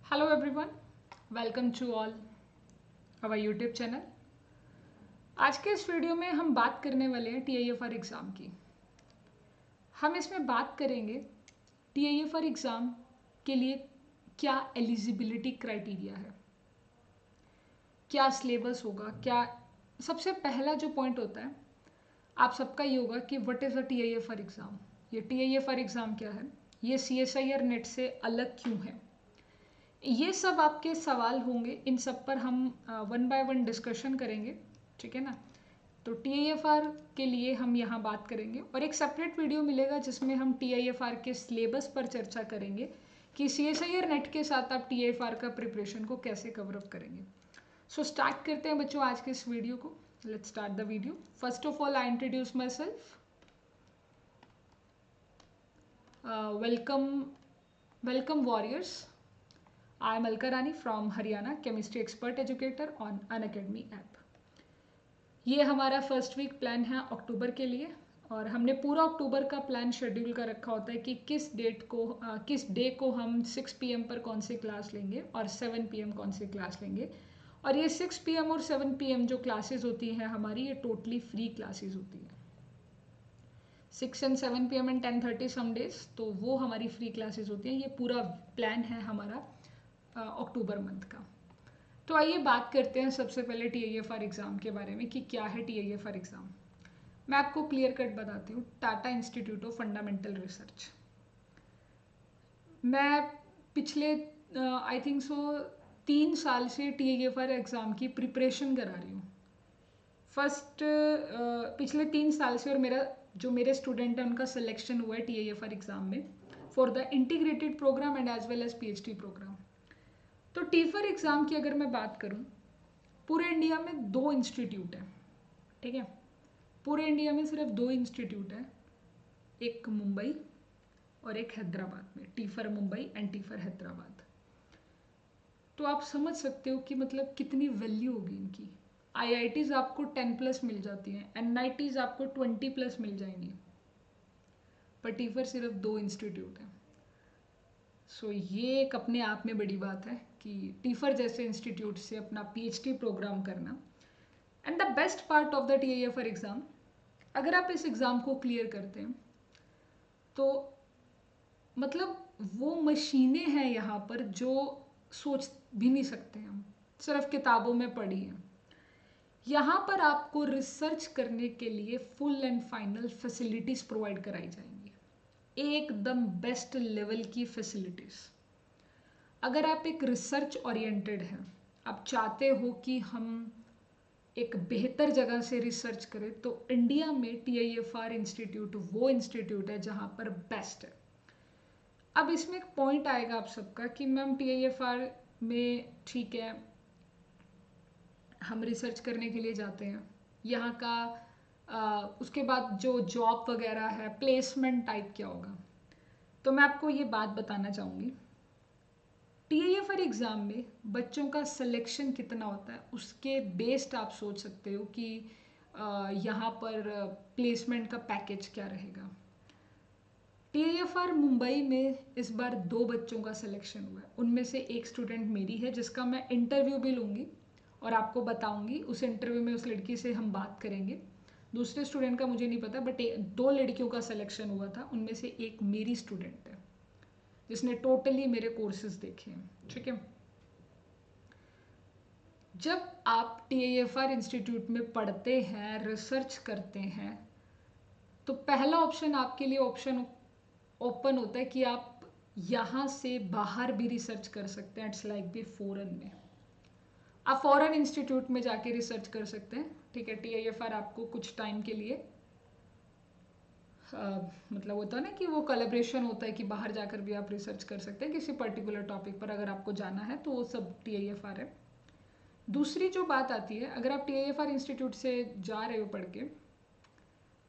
Hello everyone, welcome to all our YouTube channel. आज के इस वीडियो में हम बात करने वाले हैं टीआईएफआर एग्ज़ाम की। हम इसमें बात करेंगे टीआईएफआर एग्ज़ाम के लिए क्या एलिजिबिलिटी क्राइटेरिया है, क्या सिलेबस होगा, क्या सबसे पहला जो पॉइंट होता है आप सबका ये होगा कि what is a TIFR exam. ये टीआईएफआर एग्ज़ाम क्या है, ये सीएसआईआर नेट से अलग क्यों है, ये सब आपके सवाल होंगे। इन सब पर हम वन बाय वन डिस्कशन करेंगे, ठीक है ना। तो टीआईएफआर के लिए हम यहाँ बात करेंगे और एक सेपरेट वीडियो मिलेगा जिसमें हम टीआईएफआर के सिलेबस पर चर्चा करेंगे कि सीएसआईआर नेट के साथ आप टीआईएफआर का प्रिपरेशन को कैसे कवर अप करेंगे। सो स्टार्ट करते हैं बच्चों आज के इस वीडियो को। Let's start the video. First of all I introduce my self. Welcome warriors. I am Alka Rani from Haryana, chemistry expert educator on Unacademy app। ये हमारा फर्स्ट वीक प्लान है अक्टूबर के लिए और हमने पूरा अक्टूबर का प्लान शेड्यूल कर रखा होता है कि किस डे को हम 6 PM पर कौन सी क्लास लेंगे और 7 PM कौन सी क्लास लेंगे। और ये 6 PM और 7 PM जो क्लासेस होती हैं हमारी, ये टोटली फ्री क्लासेस होती हैं। 6 and 7 PM and 10:30 some days, तो वो हमारी फ्री क्लासेस होती हैं। ये पूरा प्लान है हमारा अक्टूबर मंथ का। तो आइए बात करते हैं सबसे पहले टीआईएफआर एग्ज़ाम के बारे में कि क्या है टीआईएफआर एग्ज़ाम। मैं आपको क्लियर कट बताती हूँ। Tata institute of fundamental research. मैं पिछले आई थिंक सो 3 साल से टीआईएफआर एग्ज़ाम की प्रिपरेशन करा रही हूँ। पिछले 3 साल से, और मेरे स्टूडेंट हैं उनका सिलेक्शन हुआ है टीआईएफआर एग्ज़ाम में for the integrated program and as well as PhD program. तो टीफर एग्ज़ाम की अगर मैं बात करूं, पूरे इंडिया में 2 इंस्टीट्यूट हैं, ठीक है। पूरे इंडिया में सिर्फ 2 इंस्टीट्यूट हैं, एक मुंबई और एक हैदराबाद में, TIFR Mumbai and TIFR Hyderabad. तो आप समझ सकते हो कि मतलब कितनी वैल्यू होगी इनकी। आईआईटीज़ आपको 10+ मिल जाती हैं, एनआईटीज़ आपको 20+ मिल जाएंगी, पर टीफर सिर्फ 2 इंस्टीट्यूट हैं। सो ये एक अपने आप में बड़ी बात है कि टीफर जैसे इंस्टीट्यूट से अपना पीएचडी प्रोग्राम करना। And the best part of the TIFR exam, अगर आप इस एग्ज़ाम को क्लियर करते हैं तो मतलब वो मशीनें हैं यहाँ पर जो सोच भी नहीं सकते हम, सिर्फ किताबों में पढ़ी हैं। यहाँ पर आपको रिसर्च करने के लिए full and final facilities provide कराई जाएंगी, एकदम बेस्ट लेवल की फैसिलिटीज़। अगर आप एक रिसर्च ओरिएंटेड हैं, आप चाहते हो कि हम एक बेहतर जगह से रिसर्च करें, तो इंडिया में टीआईएफआर इंस्टीट्यूट वो इंस्टीट्यूट है जहाँ पर बेस्ट है। अब इसमें एक पॉइंट आएगा आप सबका कि मैम टीआईएफआर में ठीक है हम रिसर्च करने के लिए जाते हैं, यहाँ का उसके बाद जो जॉब वगैरह है, प्लेसमेंट टाइप क्या होगा। तो मैं आपको ये बात बताना चाहूँगी, टीआईएफआर एग्ज़ाम में बच्चों का सिलेक्शन कितना होता है उसके बेस्ड आप सोच सकते हो कि यहाँ पर प्लेसमेंट का पैकेज क्या रहेगा। टीआईएफआर मुंबई में इस बार 2 बच्चों का सिलेक्शन हुआ है, उनमें से एक स्टूडेंट मेरी है जिसका मैं इंटरव्यू भी लूँगी और आपको बताऊँगी। उस इंटरव्यू में उस लड़की से हम बात करेंगे। दूसरे स्टूडेंट का मुझे नहीं पता, बट 2 लड़कियों का सिलेक्शन हुआ था, उनमें से एक मेरी स्टूडेंट है जिसने टोटली मेरे कोर्सेज देखे हैं, ठीक है। जब आप टीआईएफआर इंस्टीट्यूट में पढ़ते हैं, रिसर्च करते हैं, तो पहला ऑप्शन आपके लिए ऑप्शन ओपन होता है कि आप यहाँ से बाहर भी रिसर्च कर सकते हैं। इट्स लाइक भी फॉरेन में आप फॉरेन इंस्टीट्यूट में जाके रिसर्च कर सकते हैं, ठीक है। टीआईएफआर आपको कुछ टाइम के लिए मतलब होता है ना कि वो कोलैबोरेशन होता है कि बाहर जाकर भी आप रिसर्च कर सकते हैं किसी पर्टिकुलर टॉपिक पर, अगर आपको जाना है तो वो सब टीआईएफआर है। दूसरी जो बात आती है, अगर आप टीआईएफआर इंस्टीट्यूट से जा रहे हो पढ़ के,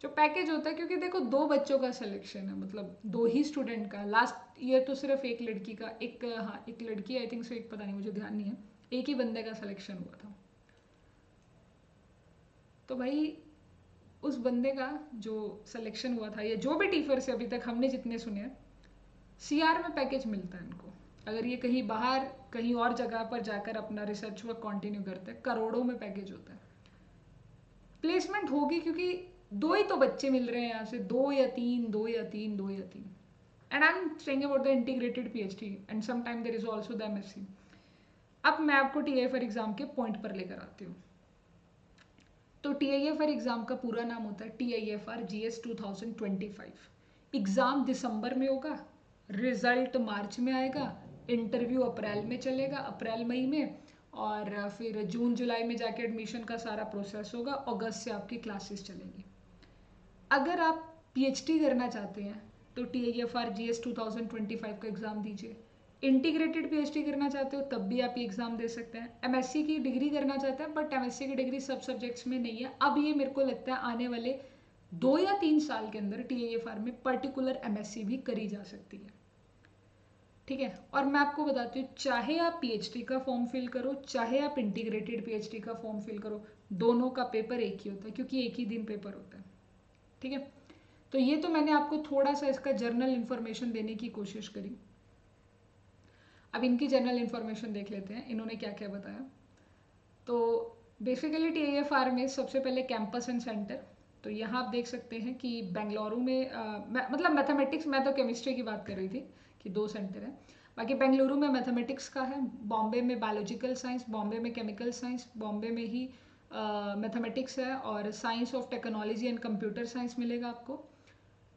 जो पैकेज होता है, क्योंकि देखो 2 बच्चों का सिलेक्शन है, मतलब 2 ही स्टूडेंट का। लास्ट ईयर तो सिर्फ एक लड़की का, एक लड़की आई थिंक सो, एक पता नहीं, मुझे ध्यान नहीं है, एक ही बंदे का सिलेक्शन हुआ था। तो भाई उस बंदे का जो सिलेक्शन हुआ था, या जो भी टीफर से अभी तक हमने जितने सुने हैं, सीआर में पैकेज मिलता है इनको। अगर ये कहीं बाहर कहीं और जगह पर जाकर अपना रिसर्च वर्क कंटिन्यू करते हैं, करोड़ों में पैकेज होता है। प्लेसमेंट होगी क्योंकि दो ही तो बच्चे मिल रहे हैं यहाँ से, दो या तीन, दो या तीन, दो या तीन। And I am saying about the integrated PhD and some time there is also the MSc. अब मैं आपको टीआईएफआर एग्जाम के पॉइंट पर लेकर आती हूँ। तो टीआईएफआर एग्जाम का पूरा नाम होता है टीआईएफआर जीएस 2025। एग्जाम दिसंबर में होगा, रिजल्ट मार्च में आएगा, इंटरव्यू अप्रैल में चलेगा, अप्रैल मई में, और फिर जून जुलाई में जाके एडमिशन का सारा प्रोसेस होगा, अगस्त से आपकी क्लासेस चलेंगी। अगर आप पीएचडी करना चाहते हैं तो टीआईएफआर जीएस 2025 का एग्ज़ाम दीजिए। इंटीग्रेटेड पीएचडी करना चाहते हो तब भी आप ये एग्ज़ाम दे सकते हैं। एमएससी की डिग्री करना चाहते हैं बट एमएससी की डिग्री सब सब्जेक्ट्स में नहीं है। अब ये मेरे को लगता है आने वाले 2 या 3 साल के अंदर टीआईएफआर में पर्टिकुलर एमएससी भी करी जा सकती है, ठीक है। और मैं आपको बताती हूँ, चाहे आप पीएचडी का फॉर्म फिल करो, चाहे आप इंटीग्रेटेड पीएचडी का फॉर्म फिल करो, दोनों का पेपर एक ही होता है क्योंकि एक ही दिन पेपर होता है, ठीक है। तो ये तो मैंने आपको थोड़ा सा इसका जर्नल इन्फॉर्मेशन देने की कोशिश करी। अब इनकी जर्नल इन्फॉर्मेशन देख लेते हैं, इन्होंने क्या क्या बताया। तो बेसिकली टीआईएफआर में सबसे पहले कैंपस एंड सेंटर, तो यहाँ आप देख सकते हैं कि बेंगलुरु में मतलब मैथमेटिक्स, मैं तो केमिस्ट्री की बात कर रही थी कि 2 सेंटर हैं। बाकी बेंगलुरु में मैथमेटिक्स का है, बॉम्बे में बायोलॉजिकल साइंस, बॉम्बे में केमिकल साइंस, बॉम्बे में ही मैथमेटिक्स है, और science of technology and computer science मिलेगा आपको।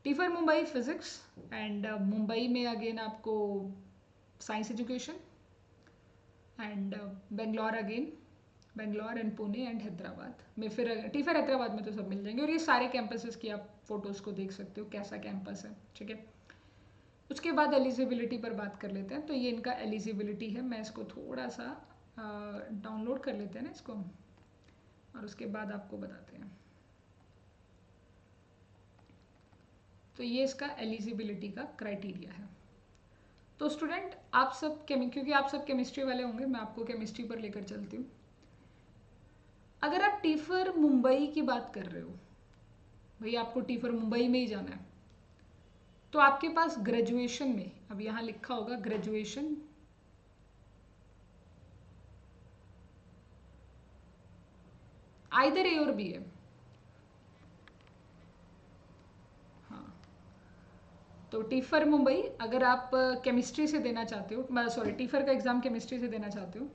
TIFR Mumbai physics, and Mumbai में अगेन आपको science education, and Bangalore again, Bangalore and Pune and Hyderabad में, फिर टीफर हैदराबाद में तो सब मिल जाएंगे। और ये सारे कैंपसेस की आप फोटोज़ को देख सकते हो कैसा कैंपस है, ठीक है। उसके बाद एलिजिबिलिटी पर बात कर लेते हैं। तो ये इनका एलिजिबिलिटी है, मैं इसको थोड़ा सा डाउनलोड कर लेते हैं ना इसको, और उसके बाद आपको बताते हैं। तो ये इसका एलिजिबिलिटी का क्राइटेरिया है। तो स्टूडेंट आप सब क्योंकि आप सब केमिस्ट्री वाले होंगे, मैं आपको केमिस्ट्री पर लेकर चलती हूँ। अगर आप टीफर मुंबई की बात कर रहे हो, भाई आपको टीफर मुंबई में ही जाना है, तो आपके पास ग्रेजुएशन में, अब यहाँ लिखा होगा ग्रेजुएशन आइदर ए और बी है। हाँ, तो टीफर मुंबई अगर आप केमिस्ट्री से देना चाहते हो, सॉरी टीफर का एग्जाम केमिस्ट्री से देना चाहते हो,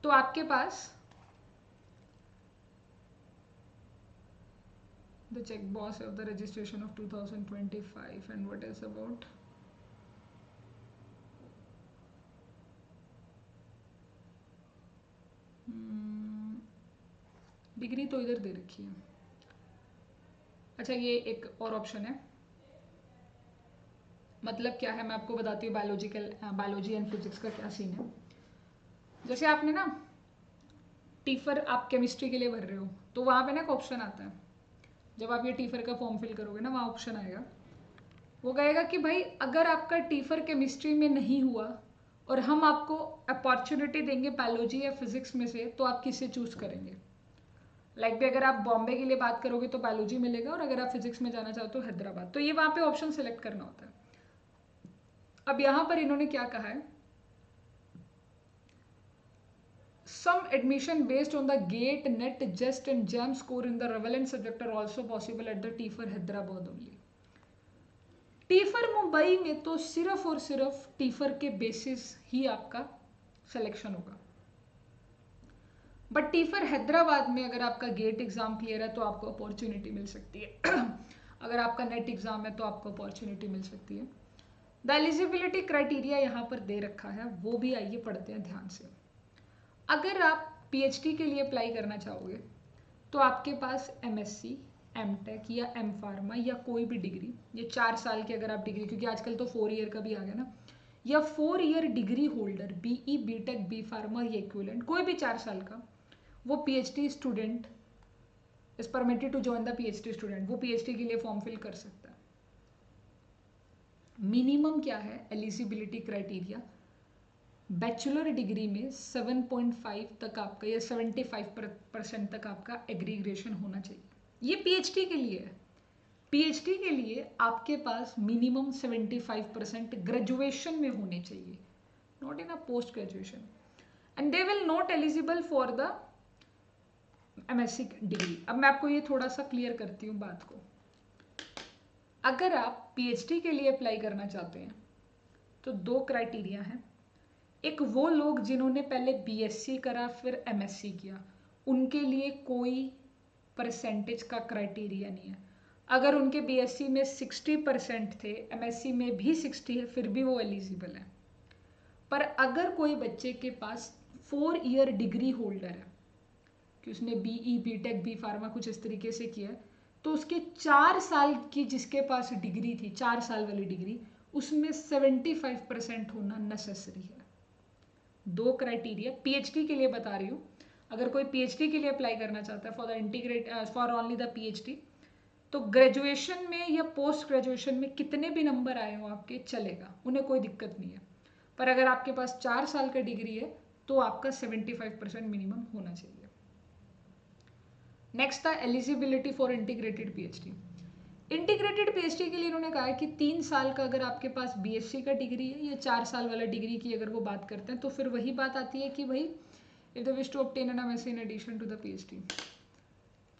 तो आपके पास the check box of the registration of 2025 and what is about degree तो इधर दे रखी है। अच्छा, ये एक और ऑप्शन है, मतलब क्या है मैं आपको बताती हूँ बायोलॉजी एंड फिजिक्स का क्या सीन है। जैसे आपने ना टीफर आप केमिस्ट्री के लिए भर रहे हो, तो वहाँ पे ना एक ऑप्शन आता है, जब आप ये टीफर का फॉर्म फिल करोगे ना, वहाँ ऑप्शन आएगा, वो कहेगा कि भाई अगर आपका टीफर केमिस्ट्री में नहीं हुआ और हम आपको अपॉर्चुनिटी देंगे बायोलॉजी या फिजिक्स में से, तो आप किसे चूज करेंगे। लाइक भी अगर आप बॉम्बे के लिए बात करोगे तो बायोलॉजी मिलेगा, और अगर आप फिजिक्स में जाना चाहते हो तो हैदराबाद। तो ये वहाँ पे ऑप्शन सेलेक्ट करना होता है। अब यहाँ पर इन्होंने क्या कहा है, some admission based on the GATE, NET, JEST and JAM score in the relevant subject are also possible at the TIFR Hyderabad only। TIFR Mumbai में तो सिर्फ और सिर्फ टीफर के बेसिस ही आपका सिलेक्शन होगा, बट टीफर हैदराबाद में अगर आपका गेट एग्जाम क्लियर है तो आपको अपॉर्चुनिटी मिल सकती है अगर आपका नेट एग्जाम है तो आपको अपॉर्चुनिटी मिल सकती है। द एलिजिबिलिटी क्राइटेरिया यहाँ पर दे रखा है, वो भी आइए पढ़ते हैं ध्यान से। अगर आप पीएचडी के लिए अप्लाई करना चाहोगे तो आपके पास एमएससी, एमटेक या एम फार्मा या कोई भी डिग्री, ये 4 साल की अगर आप डिग्री, क्योंकि आजकल तो 4 ईयर का भी आ गया ना, या 4 year degree holder, BE, BTech, B pharma या इक्विवेलेंट, कोई भी 4 साल का, वो PhD student is permitted to join the PhD student, वो पीएचडी के लिए फॉर्म फिल कर सकता है। मिनिमम क्या है एलिजिबिलिटी क्राइटेरिया, बैचलर डिग्री में 7.5 तक आपका या 75% तक आपका एग्रीग्रेशन होना चाहिए। ये पीएचडी के लिए है। पीएचडी के लिए आपके पास मिनिमम 75% ग्रेजुएशन में होने चाहिए, not in a post graduation, and they will not eligible for the MSc degree. अब मैं आपको ये थोड़ा सा क्लियर करती हूँ बात को। अगर आप PhD के लिए अप्लाई करना चाहते हैं तो 2 क्राइटेरिया हैं। एक वो लोग जिन्होंने पहले BSc करा फिर MSc किया, उनके लिए कोई परसेंटेज का क्राइटेरिया नहीं है। अगर उनके BSc में 60% थे, MSc में भी 60 है, फिर भी वो एलिजिबल है। पर अगर कोई बच्चे के पास 4 ईयर डिग्री होल्डर है कि उसने BE BTech B फार्मा कुछ इस तरीके से किया है, तो उसके 4 साल की जिसके पास डिग्री थी, 4 साल वाली डिग्री, उसमें 75% होना नेसेसरी है। 2 क्राइटेरिया PhD के लिए बता रही हूँ। अगर कोई PhD के लिए अप्लाई करना चाहता है फॉर ओनली द PhD, तो ग्रेजुएशन में या पोस्ट ग्रेजुएशन में कितने भी नंबर आए हो आपके चलेगा, उन्हें कोई दिक्कत नहीं है। पर अगर आपके पास 4 साल का डिग्री है तो आपका 75% मिनिमम होना चाहिए। नेक्स्ट था eligibility for integrated PhD। Integrated PhD के लिए इन्होंने कहा है कि 3 साल का अगर आपके पास BSc का डिग्री है या 4 साल वाला डिग्री की अगर वो बात करते हैं, तो फिर वही बात आती है कि भाई if they wish to obtain an MSc in addition to the PhD।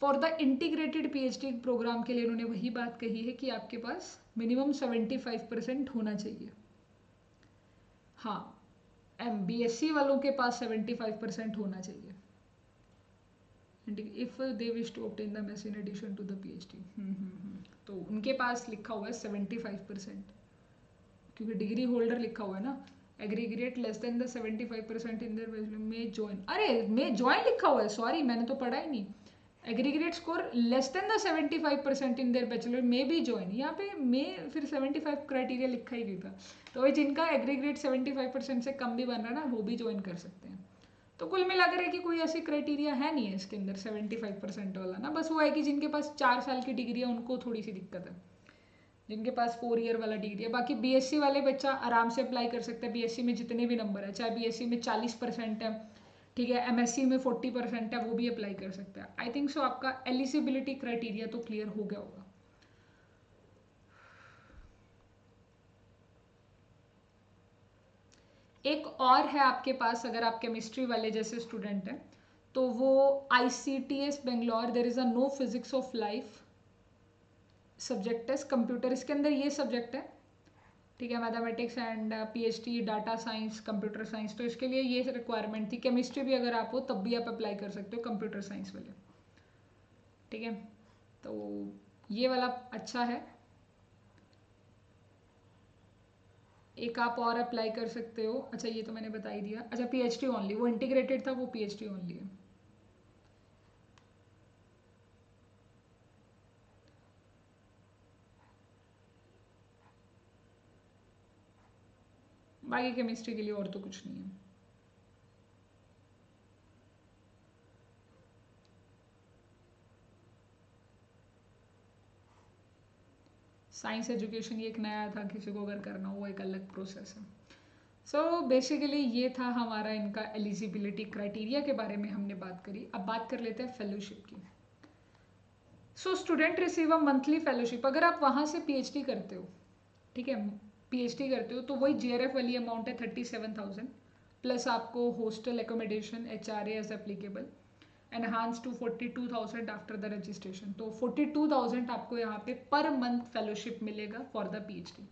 For the integrated PhD programme के लिए उन्होंने वही बात कही है कि आपके पास मिनिमम 75% होना चाहिए। हाँ, BSc वालों के पास 75% होना चाहिए if they wish to obtain the MSc in addition to the PhD। तो उनके पास लिखा हुआ है 75%, क्योंकि डिग्री होल्डर लिखा हुआ है ना। Aggregate less than the 75% in their may join, अरे मे ज्वाइन लिखा हुआ है, सॉरी मैंने तो पढ़ा ही नहीं। एग्रीग्रेट score less than the 75% in there bachelor may be join, यहाँ पे मे फिर 75 क्राइटेरिया लिखा ही नहीं था। तो वही जिनका एग्रीग्रेट 75% से कम भी बन रहा है ना, वो भी ज्वाइन कर सकते हैं। तो कुल मिलाकर है कि कोई ऐसी क्राइटेरिया है नहीं है इसके अंदर 75% वाला ना। बस वो है कि जिनके पास 4 साल की डिग्री है उनको थोड़ी सी दिक्कत है, जिनके पास 4 ईयर वाला डिग्री है। बाकी BSc वाले बच्चा आराम से अप्लाई कर सकते हैं। BSc में जितने भी नंबर है, चाहे BSc में 40% है, ठीक है, MSc में 40% है, वो भी अप्लाई कर सकते हैं। आई थिंक सो आपका एलिजिबिलिटी क्राइटेरिया तो क्लियर हो गया होगा। एक और है आपके पास, अगर आप केमिस्ट्री वाले जैसे स्टूडेंट हैं तो वो ICTS Bangalore, there is a no physics of life subject है कंप्यूटर, इसके अंदर ये सब्जेक्ट है, ठीक है, mathematics and PhD data science computer science. तो इसके लिए ये रिक्वायरमेंट थी। केमिस्ट्री भी अगर आप हो तब भी आप अप्लाई कर सकते हो, कंप्यूटर साइंस वाले, ठीक है। तो ये वाला अच्छा है। एक आप और अप्लाई कर सकते हो, अच्छा ये तो मैंने बता ही दिया। अच्छा PhD ओनली, वो इंटीग्रेटेड था, वो PhD ओनली है। बाकी केमिस्ट्री के लिए और तो कुछ नहीं है। साइंस एजुकेशन ये एक नया था, किसी को अगर करना हो वो एक अलग प्रोसेस है। सो बेसिकली ये था हमारा इनका एलिजिबिलिटी क्राइटेरिया के बारे में हमने बात करी। अब बात कर लेते हैं फेलोशिप की। So student receive a monthly fellowship. अगर आप वहाँ से PhD करते हो, ठीक है, PhD करते हो, तो वही JRF वाली अमाउंट है 37,000 प्लस आपको hostel accommodation HRA as applicable enhance to 42,000 after the registration. तो 42,000 आपको यहाँ पे पर मंथ फेलोशिप मिलेगा for the PhD।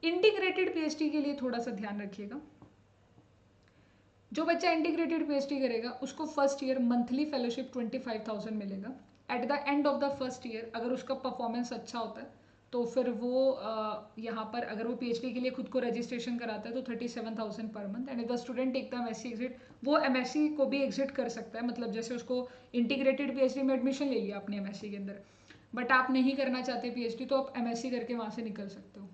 Integrated PhD के लिए थोड़ा सा ध्यान रखिएगा। जो बच्चा इंटीग्रेटेड PhD करेगा उसको फर्स्ट ईयर मंथली फेलोशिप 25,000 मिलेगा। At the end of the first year अगर उसका परफॉर्मेंस अच्छा होता है तो फिर वो यहाँ पर अगर वो PhD के लिए खुद को रजिस्ट्रेशन कराता है तो 37,000 per month. And if the student take the MSc exit, वो MSc को भी एग्जिट कर सकता है। मतलब जैसे उसको इंटीग्रेटेड PhD में एडमिशन ले लिया आपने MSc के अंदर, बट आप नहीं करना चाहते PhD, तो आप MSc करके वहाँ से निकल सकते हो,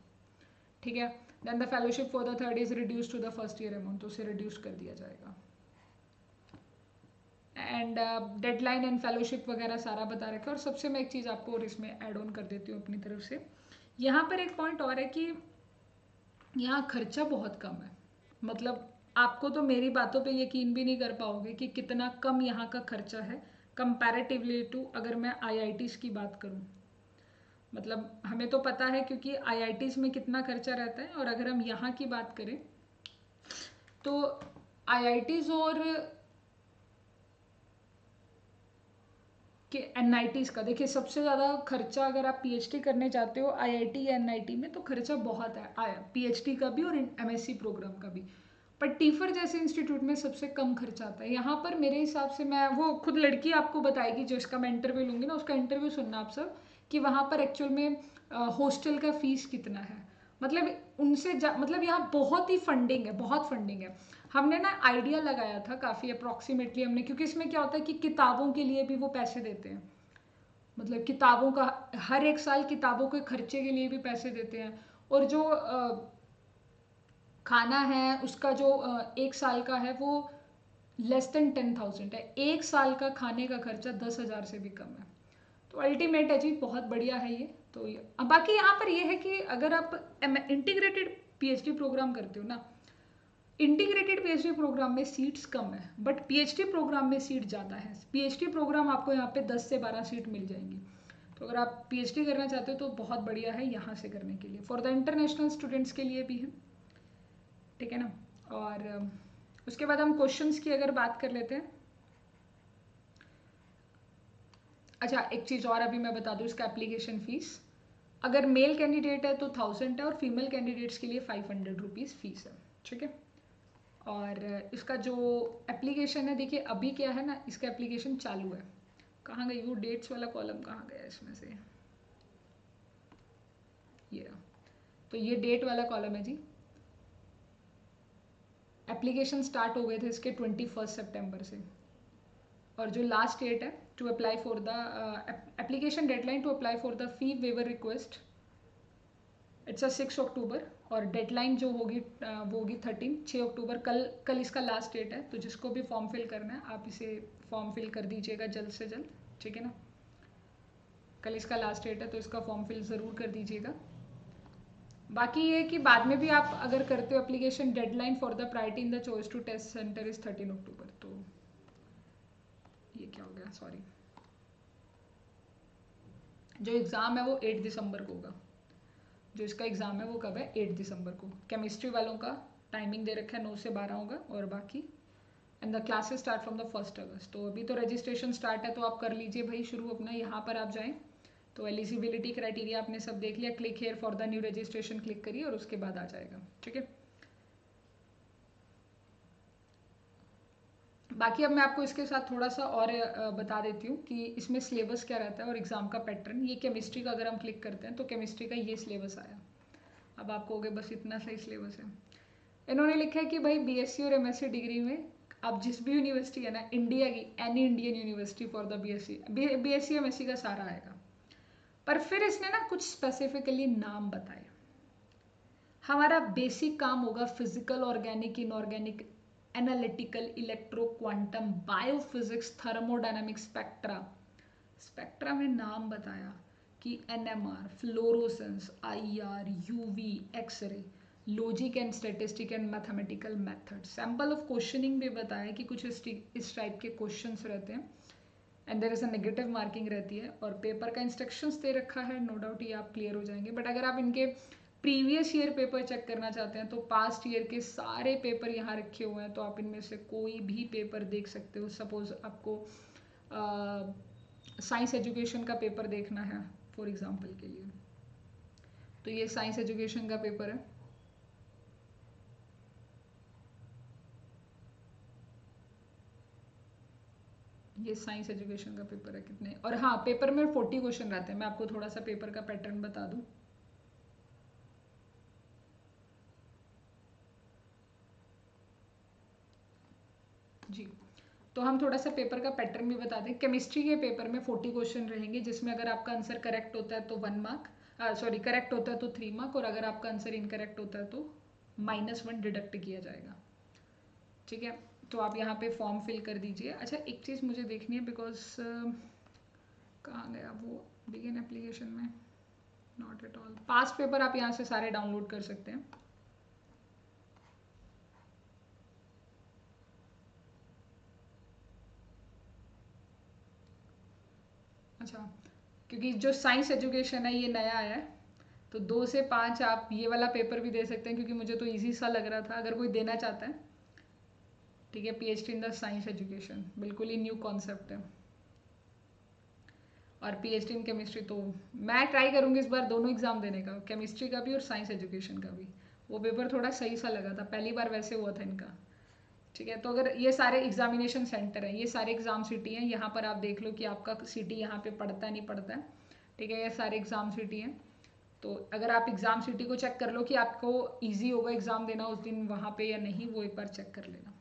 ठीक है। Then the fellowship for the third is reduce to the first year amount, तो उसे रिड्यूस कर दिया जाएगा। एंड डेडलाइन एंड फेलोशिप वगैरह सारा बता रखा है। और सबसे मैं एक चीज़ आपको और इसमें ऐड ऑन कर देती हूँ अपनी तरफ से। यहाँ पर एक पॉइंट और है कि यहाँ खर्चा बहुत कम है। मतलब आपको तो मेरी बातों पे यकीन भी नहीं कर पाओगे कि कितना कम यहाँ का खर्चा है कंपैरेटिवली टू अगर मैं IITs की बात करूँ। मतलब हमें तो पता है क्योंकि IITs में कितना खर्चा रहता है, और अगर हम यहाँ की बात करें तो IITs और कि NITs का देखिए सबसे ज़्यादा खर्चा अगर आप PhD करने जाते हो IIT या NIT में तो खर्चा बहुत है PhD का भी और MSc प्रोग्राम का भी। पर टीफर जैसे इंस्टीट्यूट में सबसे कम खर्चा आता है। यहाँ पर मेरे हिसाब से, मैं वो खुद लड़की आपको बताएगी जो इसका मैं इंटरव्यू लूँगी ना, उसका इंटरव्यू सुनना आप सब, कि वहाँ पर एक्चुअल में हॉस्टल का फीस कितना है। मतलब उनसे मतलब यहाँ बहुत ही फंडिंग है, बहुत फंडिंग है। हमने ना आइडिया लगाया था काफ़ी अप्रॉक्सीमेटली हमने, क्योंकि इसमें क्या होता है कि किताबों के लिए भी वो पैसे देते हैं। मतलब किताबों का हर एक साल किताबों के खर्चे के लिए भी पैसे देते हैं। और जो खाना है उसका जो एक साल का है वो लेस देन 10,000 है। एक साल का खाने का खर्चा 10,000 से भी कम है। तो अल्टीमेट है जी, बहुत बढ़िया है ये। तो ये बाकी यहाँ पर ये है कि अगर आप इंटीग्रेटेड PhD प्रोग्राम करते हो ना, इंटीग्रेटेड PhD प्रोग्राम में सीट्स कम है बट PhD प्रोग्राम में सीट ज़्यादा है। PhD प्रोग्राम आपको यहाँ पे 10 से 12 सीट मिल जाएंगी। तो अगर आप PhD करना चाहते हो तो बहुत बढ़िया है यहाँ से करने के लिए, फॉर द इंटरनेशनल स्टूडेंट्स के लिए भी है, ठीक है ना। और उसके बाद हम क्वेश्चंस की अगर बात कर लेते हैं। अच्छा, एक चीज़ और अभी मैं बता दूँ, इसका एप्लीकेशन फ़ीस अगर मेल कैंडिडेट है तो 1000 है और फीमेल कैंडिडेट्स के लिए 500 रुपीज़ फीस है, ठीक है। और इसका जो एप्लीकेशन है, देखिए अभी क्या है ना, इसका एप्लीकेशन चालू है। कहाँ गई वो डेट्स वाला कॉलम, कहाँ गया इसमें से, ये रहा। तो ये डेट वाला कॉलम है जी। एप्लीकेशन स्टार्ट हो गए थे इसके 21 सितंबर से, और जो लास्ट डेट है to apply for the application deadline to apply for the fee waiver request, it's 6 October. और डेडलाइन जो होगी वो होगी 6 अक्टूबर। कल इसका लास्ट डेट है। तो जिसको भी फॉर्म फिल करना है आप इसे फॉर्म फिल कर दीजिएगा जल्द से जल्द, ठीक है ना। कल इसका लास्ट डेट है तो इसका फॉर्म फिल ज़रूर कर दीजिएगा। बाकी ये कि बाद में भी आप अगर करते हो application, deadline for the priority in the choice to test centre is 13 October. तो ये क्या हो गया, सॉरी, जो एग्ज़ाम है वो 8 दिसंबर को होगा। जो इसका एग्ज़ाम है वो कब है, 8 दिसंबर को। केमिस्ट्री वालों का टाइमिंग दे रखा है 9 से 12 होगा, और बाकी and the classes start from the 1 अगस्त। तो अभी तो रजिस्ट्रेशन स्टार्ट है, तो आप कर लीजिए भाई शुरू अपना। यहाँ पर आप जाएँ तो एलिजिबिलिटी क्राइटेरिया आपने सब देख लिया, click here for the new registration click करिए और उसके बाद आ जाएगा, ठीक है। बाकी अब मैं आपको इसके साथ थोड़ा सा और बता देती हूँ कि इसमें सिलेबस क्या रहता है और एग्ज़ाम का पैटर्न। ये केमिस्ट्री का अगर हम क्लिक करते हैं तो केमिस्ट्री का ये सिलेबस आया। अब आपको हो गया बस इतना सही सिलेबस है। इन्होंने लिखा है कि भाई BSc और MSc डिग्री में आप जिस भी यूनिवर्सिटी है ना इंडिया की, any Indian university for the BSc MSc का सारा आएगा। पर फिर इसने ना कुछ स्पेसिफिकली नाम बताए। हमारा बेसिक काम होगा physical, organic, inorganic, analytical, electro, quantum, biophysics, thermodynamic, spectra. Spectra में नाम बताया कि NMR, fluorescence, IR, UV, x-ray, logic and statistic and mathematical method. Sample of questioning भी बताया कि कुछ इस टाइप के क्वेश्चंस रहते हैं and there is a negative marking रहती है। और पेपर का इंस्ट्रक्शंस दे रखा है, नो डाउट ये आप क्लियर हो जाएंगे। बट अगर आप इनके प्रीवियस ईयर पेपर चेक करना चाहते हैं तो पास्ट ईयर के सारे पेपर यहाँ रखे हुए हैं, तो आप इनमें से कोई भी पेपर देख सकते हो। सपोज आपको साइंस एजुकेशन का पेपर देखना है फॉर एग्जांपल के लिए, तो ये साइंस एजुकेशन का पेपर है। ये साइंस एजुकेशन का पेपर है कितने, और हाँ पेपर में 40 क्वेश्चन रहते हैं। मैं आपको थोड़ा सा पेपर का पैटर्न बता दूं। जी, तो हम थोड़ा सा पेपर का पैटर्न भी बता दें। केमिस्ट्री के पेपर में 40 क्वेश्चन रहेंगे, जिसमें अगर आपका आंसर करेक्ट होता है तो 1 मार्क, सॉरी करेक्ट होता है तो 3 मार्क, और अगर आपका आंसर इनकरेक्ट होता है तो -1 डिडक्ट किया जाएगा, ठीक है। तो आप यहाँ पे फॉर्म फिल कर दीजिए। अच्छा, एक चीज़ मुझे देखनी है, बिकॉज कहाँ गया वो बिगिन एप्लीकेशन में, not at all. Past paper आप यहाँ से सारे डाउनलोड कर सकते हैं। अच्छा, क्योंकि जो साइंस एजुकेशन है ये नया आया है, तो 2 से 5 आप ये वाला पेपर भी दे सकते हैं, क्योंकि मुझे तो इजी सा लग रहा था। अगर कोई देना चाहता है ठीक है, PhD in the science education, बिल्कुल ही न्यू कॉन्सेप्ट है। और PhD इन केमिस्ट्री तो मैं ट्राई करूँगी इस बार दोनों एग्जाम देने का, केमिस्ट्री का भी और साइंस एजुकेशन का भी। वो पेपर थोड़ा सही सा लगा था, पहली बार वैसे हुआ था इनका। ठीक है, तो अगर ये सारे एग्जामिनेशन सेंटर हैं, ये सारे एग्जाम सिटी हैं, यहाँ पर आप देख लो कि आपका सिटी यहाँ पे पड़ता है नहीं पड़ता है। ठीक है, ये सारे एग्जाम सिटी हैं। तो अगर आप एग्जाम सिटी को चेक कर लो कि आपको ईजी होगा एग्जाम देना उस दिन वहाँ पे या नहीं, वो एक बार चेक कर लेना।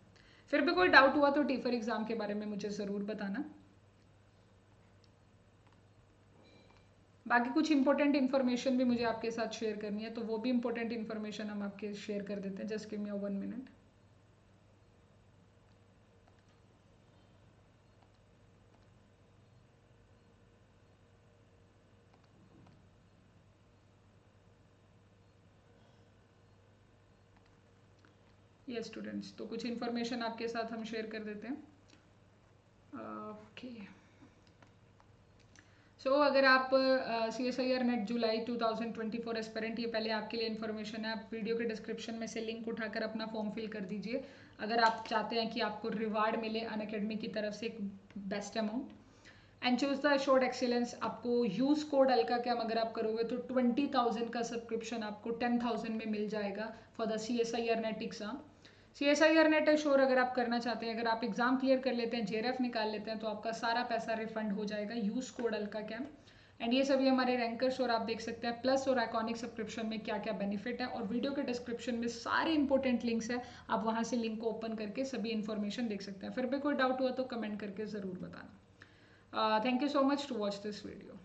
फिर भी कोई डाउट हुआ तो टीफर एग्जाम के बारे में मुझे ज़रूर बताना। बाकी कुछ इंपॉर्टेंट इन्फॉर्मेशन भी मुझे आपके साथ शेयर करनी है, तो वो भी इंपॉर्टेंट इन्फॉर्मेशन हम आपके शेयर कर देते हैं। Just give me 1 minute. ये स्टूडेंट्स, तो कुछ इन्फॉर्मेशन आपके साथ हम शेयर कर देते हैं। ओके, सो अगर आप CSIR नेट जुलाई 2024 एस्पेरेंट, ये पहले आपके लिए इन्फॉर्मेशन है, आप वीडियो के डिस्क्रिप्शन में से लिंक उठाकर अपना फॉर्म फिल कर दीजिए अगर आप चाहते हैं कि आपको रिवार्ड मिले अनअकैडमी की तरफ से एक best amount. And choose the assured excellence. आपको यूज कोड अल्का कैम अगर आप करोगे तो 20,000 का सब्सक्रिप्शन आपको 10,000 में मिल जाएगा for the CSIR net exam. CSIR net assure अगर आप करना चाहते हैं, अगर आप एग्जाम क्लियर कर लेते हैं, JRF निकाल लेते हैं, तो आपका सारा पैसा रिफंड हो जाएगा। यूज कोड अल्का कैम। एंड ये सभी हमारे रैंकर्स और आप देख सकते हैं प्लस और आइकॉनिक सब्सक्रिप्शन में क्या क्या बेनिफिट है, और वीडियो के डिस्क्रिप्शन में सारे इंपॉर्टेंट लिंक्स है, आप वहां से लिंक को ओपन करके सभी इन्फॉर्मेशन देख सकते हैं। फिर भी कोई डाउट हुआ तो कमेंट करके ज़रूर बताना। Thank you so much to watch this video.